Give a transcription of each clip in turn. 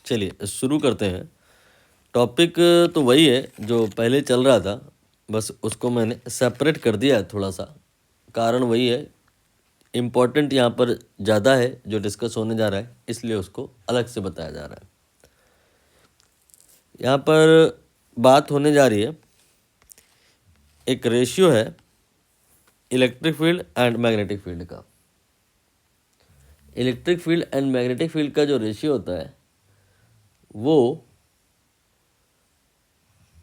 चलिए शुरू करते हैं। टॉपिक तो वही है जो पहले चल रहा था, बस उसको मैंने सेपरेट कर दिया है थोड़ा सा। कारण वही है, इम्पोर्टेंट यहाँ पर ज़्यादा है जो डिस्कस होने जा रहा है, इसलिए उसको अलग से बताया जा रहा है। यहाँ पर बात होने जा रही है, एक रेशियो है electric field and magnetic field का। Electric field and magnetic field का जो रेशियो होता है वो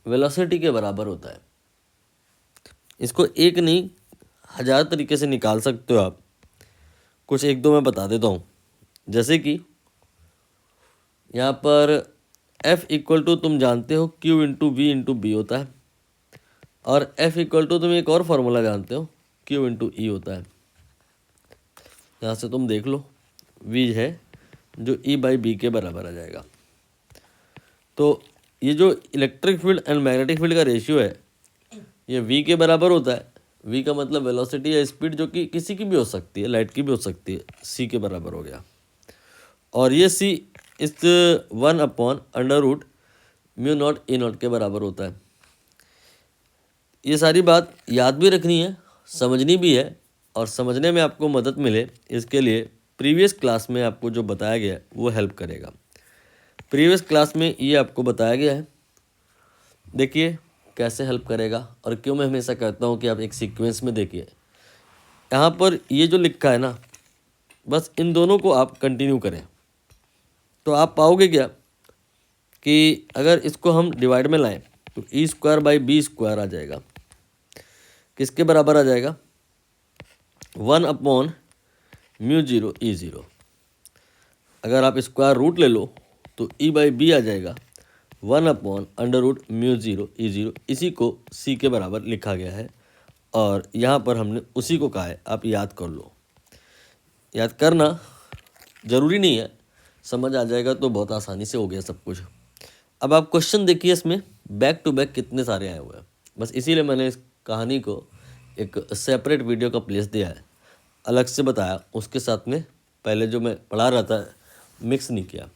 वेलोसिटी के बराबर होता है। इसको एक नहीं 1000 तरीके से निकाल सकते हो आप। कुछ एक दो मैं बता देता हूँ। जैसे कि यहाँ पर F इक्वल टू तुम जानते हो Q into V into B होता है, और F इक्वल टू तुम एक और फार्मूला जानते हो Q इंटू ई होता है। यहाँ से तुम देख लो, V है जो E बाई बी के बराबर आ जाएगा। तो ये जो electric field and magnetic field का रेशियो है ये V के बराबर होता है। V का मतलब वेलोसिटी या स्पीड, जो कि किसी की भी हो सकती है, लाइट की भी हो सकती है, C के बराबर हो गया। और ये C इस 1/√μ0 के बराबर होता है। ये सारी बात याद भी रखनी है, समझनी भी है, और समझने में आपको मदद मिले इसके लिए प्रीवियस क्लास में आपको जो बताया गया है वो हेल्प करेगा। प्रीवियस क्लास में ये आपको बताया गया है, देखिए कैसे हेल्प करेगा। और क्यों मैं हमेशा कहता हूँ कि आप एक सीक्वेंस में देखिए। यहाँ पर ये जो लिखा है ना, बस इन दोनों को आप कंटिन्यू करें तो आप पाओगे क्या कि अगर इसको हम डिवाइड में लाएं तो E² बाई B² आ जाएगा। किसके बराबर आ जाएगा? 1/μ0 E0। अगर आप स्क्वायर रूट ले लो तो E बाई बी आ जाएगा 1/√μ0 E0। इसी को C के बराबर लिखा गया है, और यहाँ पर हमने उसी को कहा है। आप याद कर लो, याद करना ज़रूरी नहीं है, समझ आ जाएगा तो बहुत आसानी से हो गया सब कुछ। अब आप क्वेश्चन देखिए, इसमें बैक टू बैक कितने सारे आए हुए हैं। बस इसीलिए मैंने इस कहानी को एक सेपरेट वीडियो का प्लेस दिया है, अलग से बताया। उसके साथ में पहले जो मैं पढ़ा रहा था मिक्स नहीं किया।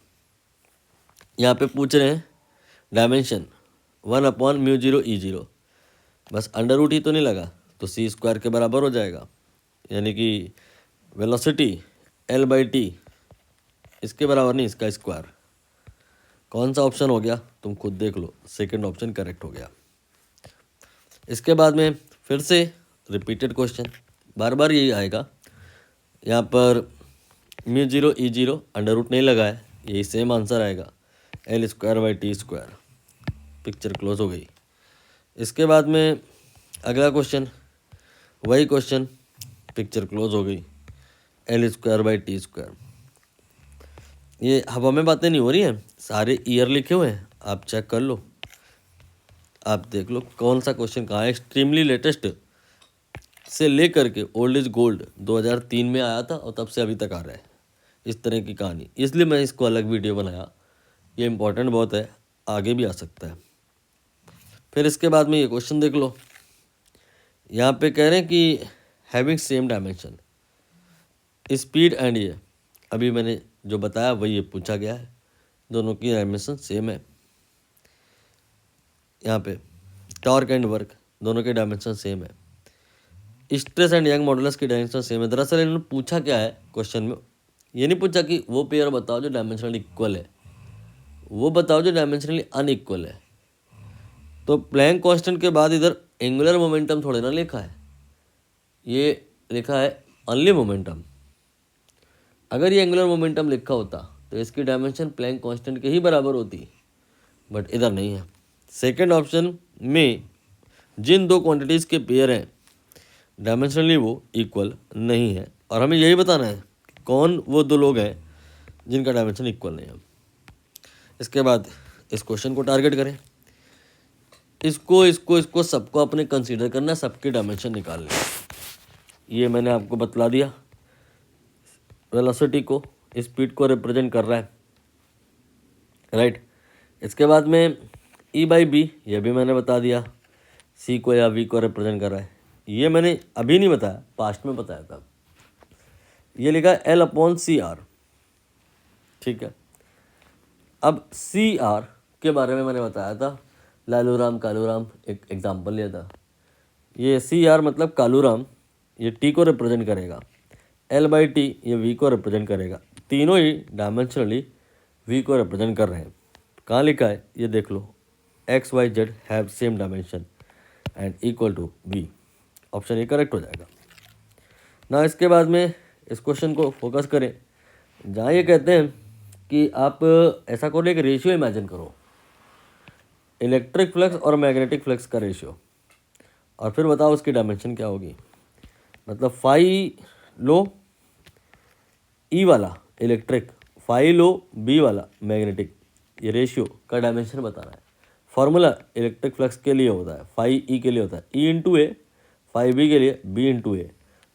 यहाँ पे पूछ रहे हैं डायमेंशन 1/μ0 E0, बस अंडर रूट ही तो नहीं लगा तो C² के बराबर हो जाएगा, यानी कि वेलोसिटी L/T इसके बराबर नहीं, इसका स्क्वायर। कौन सा ऑप्शन हो गया तुम खुद देख लो, सेकंड ऑप्शन करेक्ट हो गया। इसके बाद में फिर से रिपीटेड क्वेश्चन, बार बार यही आएगा। यहाँ पर μ0 E0 अंडर रूट नहीं लगा है, यही सेम आंसर आएगा L²/T²। पिक्चर क्लोज हो गई। इसके बाद में अगला क्वेश्चन, वही क्वेश्चन, पिक्चर क्लोज हो गई L²/T²। ये हवा में बातें नहीं हो रही हैं, सारे ईयर लिखे हुए हैं, आप चेक कर लो, आप देख लो कौन सा क्वेश्चन कहाँ है। एक्सट्रीमली लेटेस्ट से लेकर के ओल्ड इज गोल्ड 2003 में आया था और तब से अभी तक आ रहा है इस तरह की कहानी, इसलिए मैं इसको अलग वीडियो बनाया। ये इम्पोर्टेंट बहुत है, आगे भी आ सकता है। फिर इसके बाद में ये क्वेश्चन देख लो, यहाँ पे कह रहे हैं कि having same dimension speed and, ये अभी मैंने जो बताया वही ये पूछा गया है, दोनों की डायमेंशन सेम है। यहाँ पे टॉर्क एंड वर्क दोनों के डायमेंशन सेम है। स्ट्रेस एंड यंग मॉडुलस की डायमेंशन सेम है। दरअसल इन्होंने पूछा क्या है क्वेश्चन में, ये नहीं पूछा कि वो पेयर बताओ जो डायमेंशनली इक्वल है, वो बताओ जो डायमेंशनली अनइक्वल है। तो प्लैंक कांस्टेंट के बाद इधर एंगुलर मोमेंटम थोड़े ना लिखा है, ये लिखा है ओनली मोमेंटम। अगर ये एंगुलर मोमेंटम लिखा होता तो इसकी डायमेंशन प्लैंक कांस्टेंट के ही बराबर होती, बट इधर नहीं है। सेकंड ऑप्शन में जिन दो क्वांटिटीज़ के पेयर हैं डायमेंशनली वो इक्वल नहीं है, और हमें यही बताना है कि कौन वो दो लोग हैं जिनका डायमेंशन इक्वल नहीं है। इसके बाद इस क्वेश्चन को टारगेट करें, इसको इसको इसको सबको अपने कंसीडर करना, सबके डायमेंशन निकालने। ये मैंने आपको बतला दिया, वेलोसिटी को स्पीड को रिप्रेजेंट कर रहा है, राइट। इसके बाद में E/B, ये भी मैंने बता दिया, C को या V को रिप्रेजेंट कर रहा है। ये मैंने अभी नहीं बताया, पास्ट में बताया था। ये लिखा है L/CR, ठीक है। अब सी आर के बारे में मैंने बताया था, लालू राम कालू राम, एक एग्जाम्पल लिया था। ये सी आर मतलब कालू राम, ये टी को रिप्रेजेंट करेगा, एल बाई टी ये वी को रिप्रेजेंट करेगा। तीनों ही डायमेंशनली वी को रिप्रेजेंट कर रहे हैं। कहाँ लिखा है ये देख लो, X Y Z have same dimension and equal to V. Option A correct हो जाएगा ना। इसके बाद में इस क्वेश्चन को फोकस करें, जहाँ ये कहते हैं कि आप ऐसा करो, एक रेशियो इमेजिन करो, इलेक्ट्रिक फ्लक्स और मैग्नेटिक फ्लक्स का रेशियो, और फिर बताओ उसकी डायमेंशन क्या होगी। मतलब फाई लो ई वाला इलेक्ट्रिक, फाई लो बी वाला मैग्नेटिक, ये रेशियो का डायमेंशन बताना है। फॉर्मूला इलेक्ट्रिक फ्लक्स के लिए होता है, फाई ई के लिए होता है ई इंटू ए, फाई बी के लिए बी इंटू ए।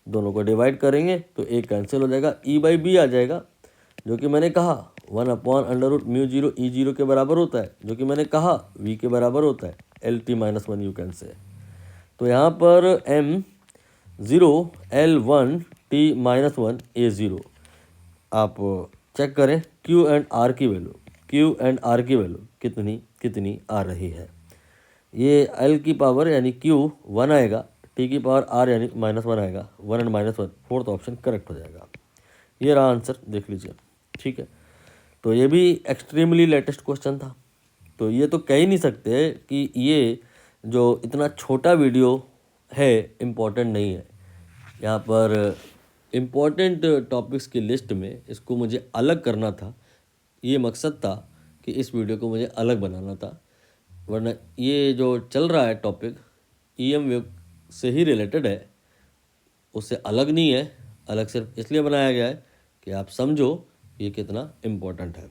दोनों को डिवाइड करेंगे तो ए कैंसिल हो जाएगा, ई बाई बी आ जाएगा, जो कि मैंने कहा 1/√μ0 E0 के बराबर होता है, जो कि मैंने कहा v के बराबर होता है LT-1 यू कैन से। तो यहाँ पर M0 L1 T-1 A0 आप चेक करें Q एंड R की वैल्यू कितनी कितनी आ रही है। ये L की पावर यानी Q 1 आएगा, T की पावर R यानी -1 आएगा, 1 एंड -1, फोर्थ ऑप्शन करेक्ट हो जाएगा। ये रहा आंसर, देख लीजिए, ठीक है। तो ये भी एक्सट्रीमली लेटेस्ट क्वेश्चन था। तो ये तो कह ही नहीं सकते कि ये जो इतना छोटा वीडियो है इम्पोर्टेंट नहीं है। यहाँ पर इम्पोर्टेंट टॉपिक्स की लिस्ट में इसको मुझे अलग करना था, ये मकसद था कि इस वीडियो को मुझे अलग बनाना था। वरना ये जो चल रहा है टॉपिक EM वेव से ही रिलेटेड है, उससे अलग नहीं है। अलग सिर्फ इसलिए बनाया गया है कि आप समझो ये कितना इम्पोर्टेंट है।